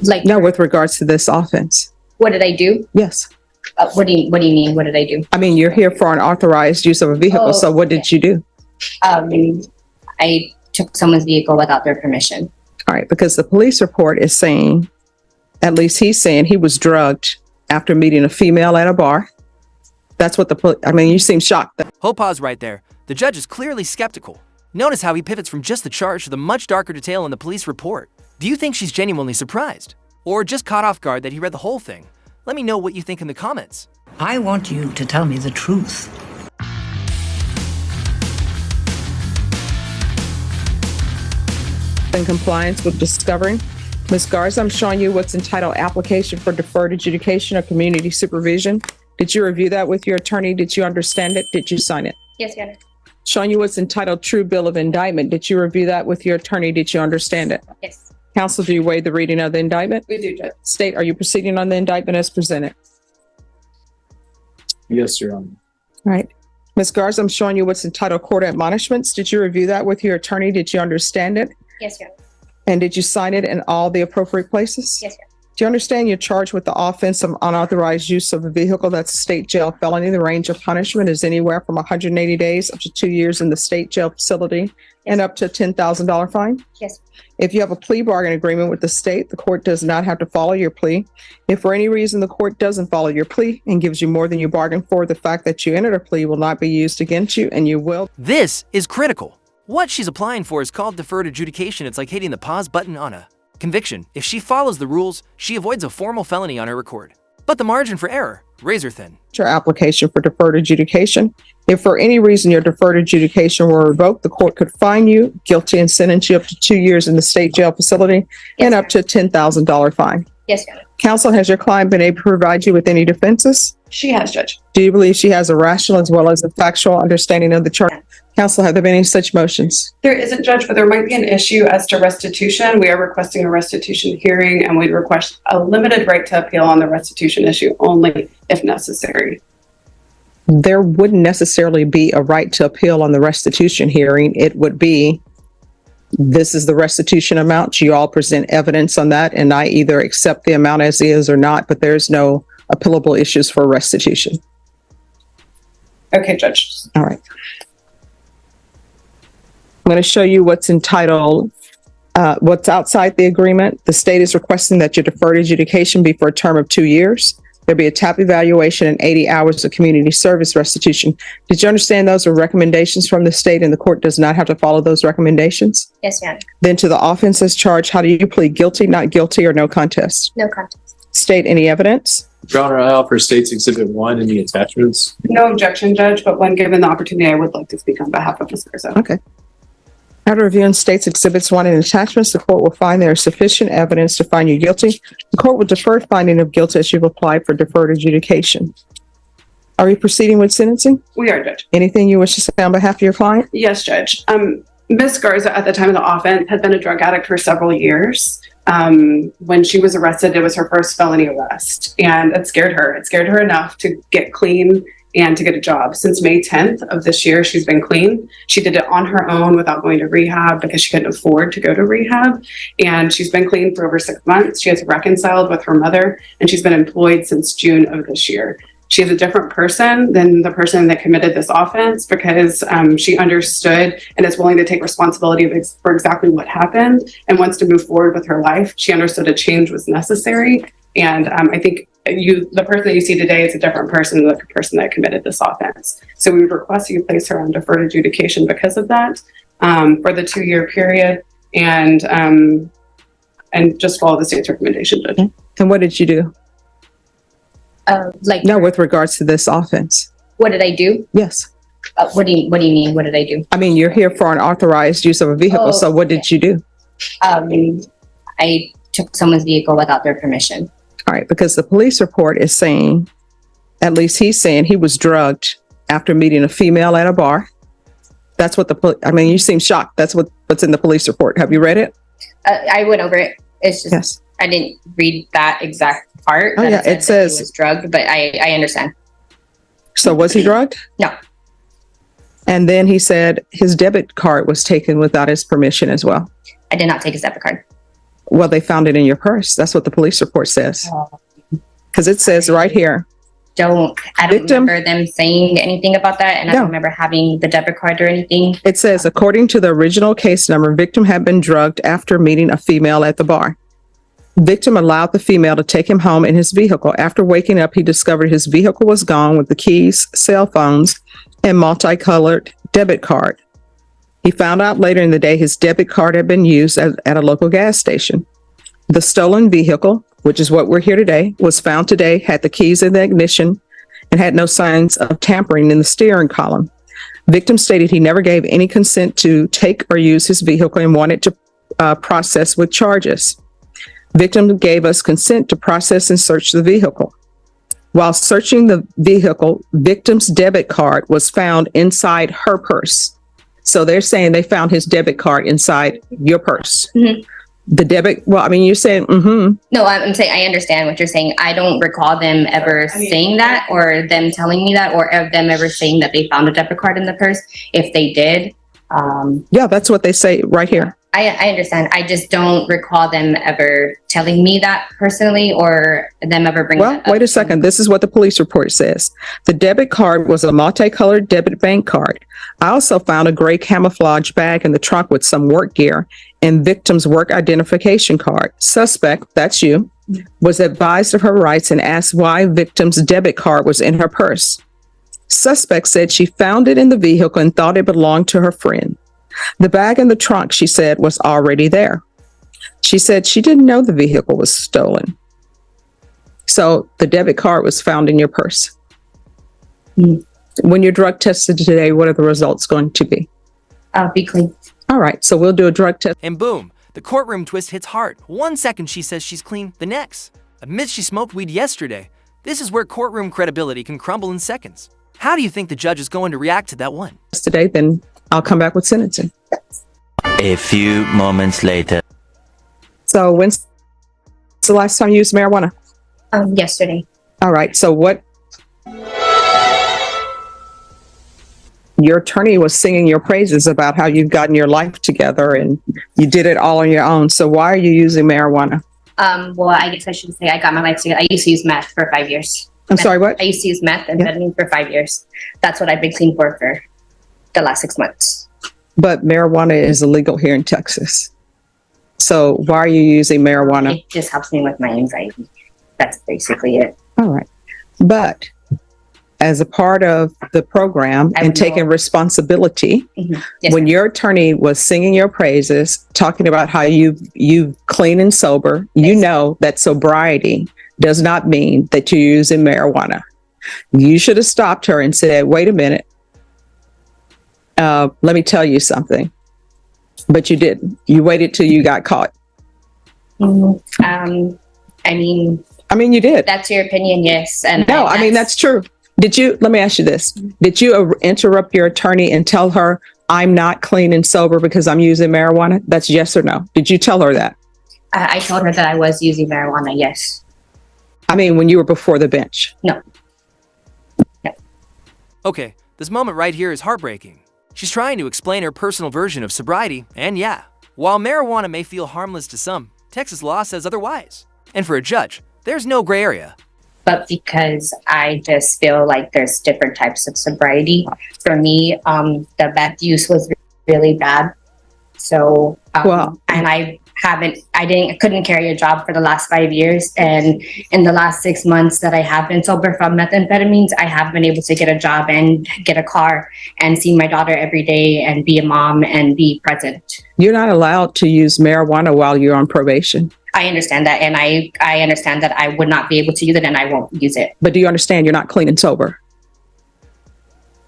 Like, No, with regards to this offense. what did I do? Yes. What do you mean? What did I do? I mean, you're here for unauthorized use of a vehicle. Oh, So what did you do? I took someone's vehicle without their permission. All right. Because the police report is saying, at least he's saying he was drugged after meeting a female at a bar. That's what you seem shocked. Pause right there. The judge is clearly skeptical. Notice how he pivots from just the charge to the much darker detail in the police report. Do you think she's genuinely surprised? Or just caught off guard that he read the whole thing? Let me know what you think in the comments. I want you to tell me the truth. In compliance with discovery, Ms. Garza, I'm showing you what's entitled Application for Deferred Adjudication or Community Supervision. Did you review that with your attorney? Did you understand it? Did you sign it? Yes, Your Honor. Showing you what's entitled True Bill of Indictment. Did you review that with your attorney? Did you understand it? Yes. Counsel, do you waive the reading of the indictment? We do, Judge. State, are you proceeding on the indictment as presented? Yes, Your Honor. All right. Ms. Garza, I'm showing you what's entitled Court Admonishments. Did you review that with your attorney? Did you understand it? Yes, Your Honor. And did you sign it in all the appropriate places? Yes, Your Honor. Do you understand you're charged with the offense of unauthorized use of a vehicle? That's a state jail felony. The range of punishment is anywhere from 180 days up to 2 years in the state jail facility and up to a $10,000 fine. Yes. If you have a plea bargain agreement with the state, the court does not have to follow your plea. If for any reason the court doesn't follow your plea and gives you more than you bargained for, the fact that you entered a plea will not be used against you, and you will. This is critical. What she's applying for is called deferred adjudication. It's like hitting the pause button on a conviction. If she follows the rules, she avoids a formal felony on her record. But the margin for error, razor thin. Your application for deferred adjudication. If for any reason your deferred adjudication were revoked, the court could fine you guilty and sentence you up to 2 years in the state jail facility and up to a $10,000 fine. Yes, Your Honor. Counsel, has your client been able to provide you with any defenses? She has, Judge. Do you believe she has a rational as well as a factual understanding of the charge? Counsel, have there been any such motions? There isn't, Judge, but there might be an issue as to restitution. We are requesting a restitution hearing, and we'd request a limited right to appeal on the restitution issue only if necessary. There wouldn't necessarily be a right to appeal on the restitution hearing. It would be, this is the restitution amount. You all present evidence on that, and I either accept the amount as is or not, but there's no appealable issues for restitution. Okay, Judge. All right. I'm going to show you what's entitled, what's outside the agreement. The state is requesting that your deferred adjudication be for a term of 2 years. There'll be a TAP evaluation and 80 hours of community service restitution. Did you understand those are recommendations from the state and the court does not have to follow those recommendations? Yes, Your Honor. Then to the offenses charged, how do you plead? Guilty, not guilty, or no contest? No contest. State, any evidence? Your Honor, I offer State's Exhibit 1 in the attachments. No objection, Judge, but when given the opportunity, I would like to speak on behalf of Ms. Garza. Okay. After reviewing State's Exhibits 1 and attachments, the court will find there is sufficient evidence to find you guilty. The court will defer finding of guilt as you've applied for deferred adjudication. Are we proceeding with sentencing? We are, Judge. Anything you wish to say on behalf of your client? Yes, Judge. Ms. Garza, at the time of the offense, had been a drug addict for several years. When she was arrested, it was her first felony arrest, and it scared her. It scared her enough to get clean and to get a job. Since May 10th of this year, she's been clean. She did it on her own without going to rehab because she couldn't afford to go to rehab. And she's been clean for over 6 months. She has reconciled with her mother, and she's been employed since June of this year. She is a different person than the person that committed this offense because she understood and is willing to take responsibility for exactly what happened and wants to move forward with her life. She understood a change was necessary. And I think the person that you see today is a different person than the person that committed this offense. So we would request you place her on deferred adjudication because of that for the 2-year period and just follow the state's recommendation, Judge. And what did you do? Like, No, with regards to this offense. what did I do? Yes. What do you mean? What did I do? I mean, you're here for unauthorized use of a vehicle. Oh, So what did you do? I took someone's vehicle without their permission. All right. Because the police report is saying, at least he's saying he was drugged after meeting a female at a bar. That's what you seem shocked. That's what's in the police report. Have you read it? I went over it. It's just, Yes. I didn't read that exact part. Oh, that yeah, it says- he was drugged, but I understand. So was he drugged? No. And then he said his debit card was taken without his permission as well. I did not take his debit card. Well, they found it in your purse. That's what the police report says. Because it says right here. I don't Victim- remember them saying anything about that, and I No. don't remember having the debit card or anything. It says, according to the original case number, victim had been drugged after meeting a female at the bar. Victim allowed the female to take him home in his vehicle. After waking up, he discovered his vehicle was gone with the keys, cell phones, and multicolored debit card. He found out later in the day his debit card had been used at a local gas station. The stolen vehicle, which is what we're here today, was found today, had the keys in the ignition, and had no signs of tampering in the steering column. Victim stated he never gave any consent to take or use his vehicle and wanted to process with charges. Victim gave us consent to process and search the vehicle. While searching the vehicle, victim's debit card was found inside her purse. So they're saying they found his debit card inside your purse. Mhm. The debit, well, I mean, you're saying, No, I'm saying I understand what you're saying. I don't recall them ever saying that, or them telling me that, or of them ever saying that they found a debit card in the purse. If they did, yeah, that's what they say right here. I understand. I just don't recall them ever telling me that personally, or them ever bringing Well, that up. wait a second. This is what the police report says. The debit card was a multicolored debit bank card. I also found a gray camouflage bag in the trunk with some work gear and victim's work identification card. Suspect, that's you, was advised of her rights and asked why victim's debit card was in her purse. Suspect said she found it in the vehicle and thought it belonged to her friend. The bag in the trunk, she said, was already there. She said she didn't know the vehicle was stolen. So the debit card was found in your purse. When you're drug tested today, what are the results going to be? I'll be clean. All right, so we'll do a drug test. And boom, the courtroom twist hits hard. 1 second she says she's clean, the next admits she smoked weed yesterday. This is where courtroom credibility can crumble in seconds. How do you think the judge is going to react to that one? Today, then I'll come back with sentencing. A few moments later. So when's the last time you used marijuana? Yesterday. All right, so what? Your attorney was singing your praises about how you've gotten your life together and you did it all on your own. So why are you using marijuana? Well, I guess I should say I got my life together. I used to use meth for 5 years. I'm sorry, what? I used to use meth and amphetamine for 5 years. That's what I've been clean for the last 6 months. But marijuana is illegal here in Texas. So why are you using marijuana? It just helps me with my anxiety. That's basically it. All right. But as a part of the program I and would taking know. responsibility, Yes, when your attorney was singing your praises, talking about how you clean and sober, you Yes. know that sobriety does not mean that you're using marijuana. You should have stopped her and said, wait a minute. Let me tell you something. But you didn't. You waited till you got caught. I mean, You did. that's your opinion, yes. And No, that's true. Let me ask you this. Did you interrupt your attorney and tell her, I'm not clean and sober because I'm using marijuana? That's yes or no. Did you tell her that? I told her that I was using marijuana, yes. When you were before the bench. No. Okay, this moment right here is heartbreaking. She's trying to explain her personal version of sobriety, and yeah, while marijuana may feel harmless to some, Texas law says otherwise. And for a judge, there's no gray area. But because I just feel like there's different types of sobriety. For me, the meth use was really bad. So, and I couldn't carry a job for the last 5 years. And in the last 6 months that I have been sober from methamphetamines, I have been able to get a job and get a car and see my daughter every day and be a mom and be present. You're not allowed to use marijuana while you're on probation. I understand that. And I understand that I would not be able to use it and I won't use it. But do you understand you're not clean and sober?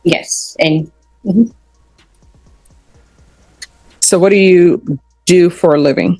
Yes. And So what do you do for a living?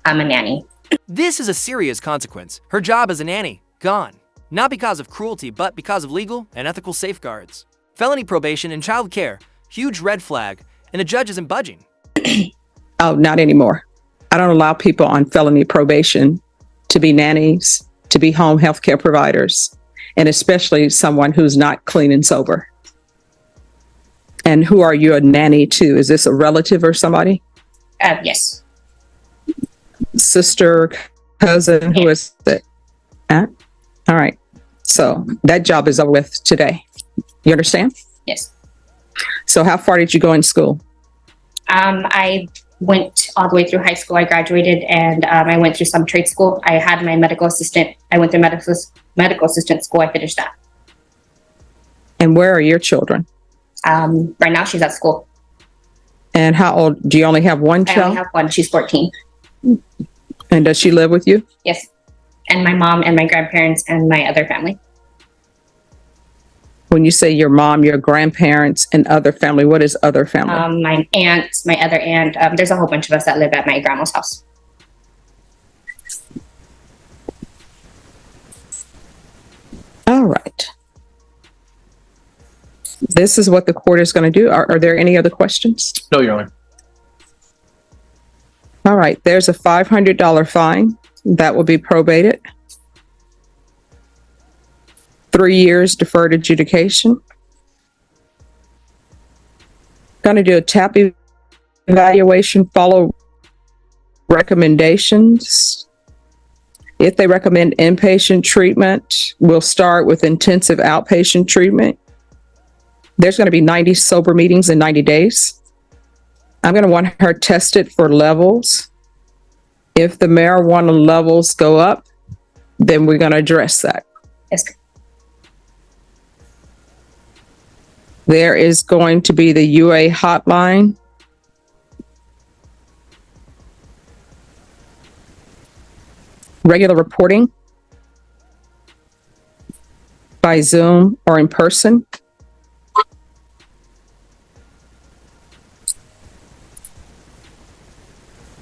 I'm a nanny. This is a serious consequence. Her job as a nanny, gone. Not because of cruelty, but because of legal and ethical safeguards. Felony probation and child care, huge red flag, and the judge isn't budging. Oh, not anymore. I don't allow people on felony probation to be nannies, to be home health care providers, and especially someone who's not clean and sober. And who are you a nanny to? Is this a relative or somebody? Yes. sister, cousin, who is it? All right. So that job is over with today. You understand? Yes. So how far did you go in school? I went all the way through high school. I graduated, and I went through some trade school. I had my medical assistant. I went through medical assistant school. I finished that. And where are your children? Right now, she's at school. And how old? Do you only have one I child? only have one. She's 14. And does she live with you? Yes. And my mom and my grandparents and my other family. When you say your mom, your grandparents, and other family, what is other family? My aunt, my other aunt. There's a whole bunch of us that live at my grandma's house. All right. This is what the court is going to do. Are there any other questions? No, Your Honor. All right. There's a $500 fine that will be probated. 3 years deferred adjudication. Going to do a TAP evaluation, follow recommendations. If they recommend inpatient treatment, we'll start with intensive outpatient treatment. There's going to be 90 sober meetings in 90 days. I'm going to want her tested for levels. If the marijuana levels go up, then we're going to address that. Yes. There is going to be the UA hotline. Regular reporting by Zoom or in person.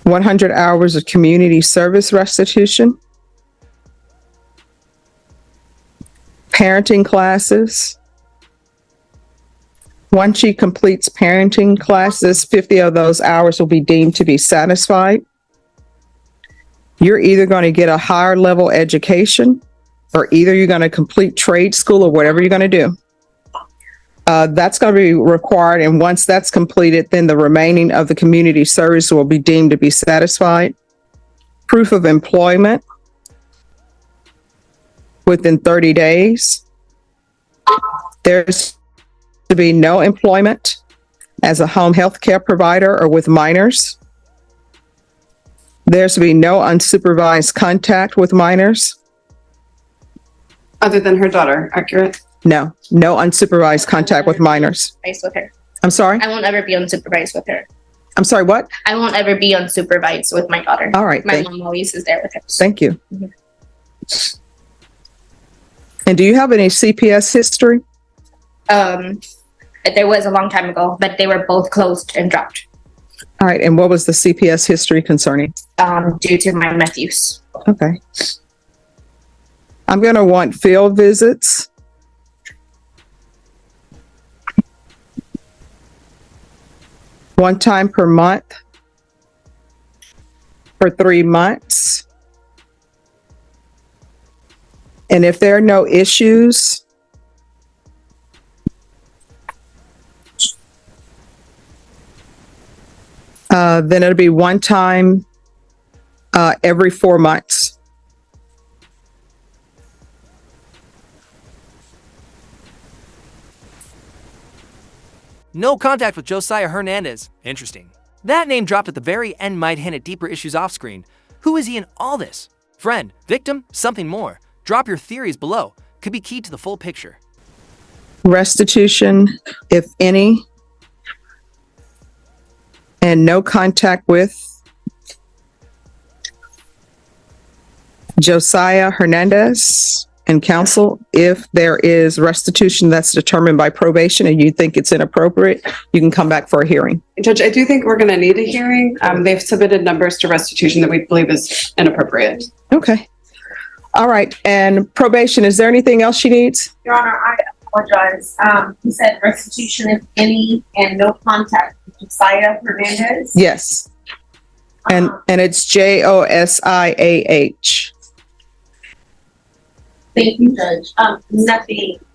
$100 hours of community service restitution. Parenting classes. Once she completes parenting classes, 50 of those hours will be deemed to be satisfied. You're either going to get a higher level education, or either you're going to complete trade school or whatever you're going to do. That's going to be required. And once that's completed, then the remaining of the community service will be deemed to be satisfied. Proof of employment within 30 days. There's to be no employment as a home health care provider or with minors. There's to be no unsupervised contact with minors. Other than her daughter, accurate? No unsupervised contact with minors. Supervised with her. I'm sorry? I won't ever be unsupervised with her. I'm sorry, what? I won't ever be unsupervised with my daughter. All right, My mom always is there with her. thank you. Mhm. And do you have any CPS history? There was a long time ago, but they were both closed and dropped All right, and what was the CPS history concerning? due to my meth use. Okay. I'm going to want field visits. One time per month for 3 months. And if there are no issues, then it'll be one time every 4 months. No contact with Josiah Hernandez. Interesting. That name dropped at the very end might hint at deeper issues off screen. Who is he in all this? Friend, victim, something more? Drop your theories below. Could be key to the full picture. Restitution, if any, and no contact with Josiah Hernandez and counsel. If there is restitution that's determined by probation and you think it's inappropriate, you can come back for a hearing. Judge, I do think we're going to need a hearing. They've submitted numbers to restitution that we believe is inappropriate. Okay. All right. And probation, is there anything else she needs? Your Honor, I apologize. He said restitution if any and no contact with Josiah Hernandez. Yes. And it's Josiah. Thank you, Judge.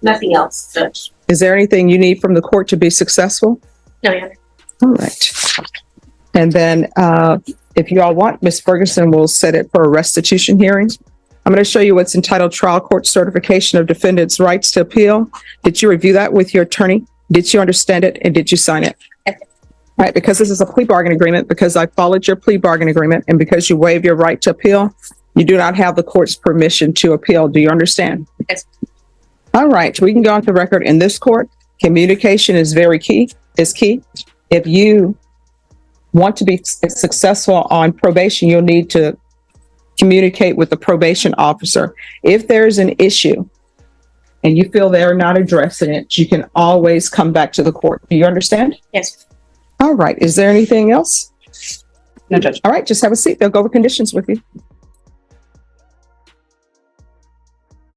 Nothing else, Judge. Is there anything you need from the court to be successful? No, Your Honor. All right. And then if you all want, Ms. Ferguson will set it for a restitution hearing. I'm going to show you what's entitled Trial Court Certification of Defendant's Rights to Appeal. Did you review that with your attorney? Did you understand it? And did you sign it? Yes. All right, because this is a plea bargain agreement, because I followed your plea bargain agreement, and because you waive your right to appeal, you do not have the court's permission to appeal. Do you understand? Yes. All right, we can go off the record. In this court, communication is key. If you want to be successful on probation, you'll need to communicate with the probation officer. If there's an issue and you feel they're not addressing it, you can always come back to the court. Do you understand? Yes. All right. Is there anything else? No, Judge. All right. Just have a seat. They'll go over conditions with you.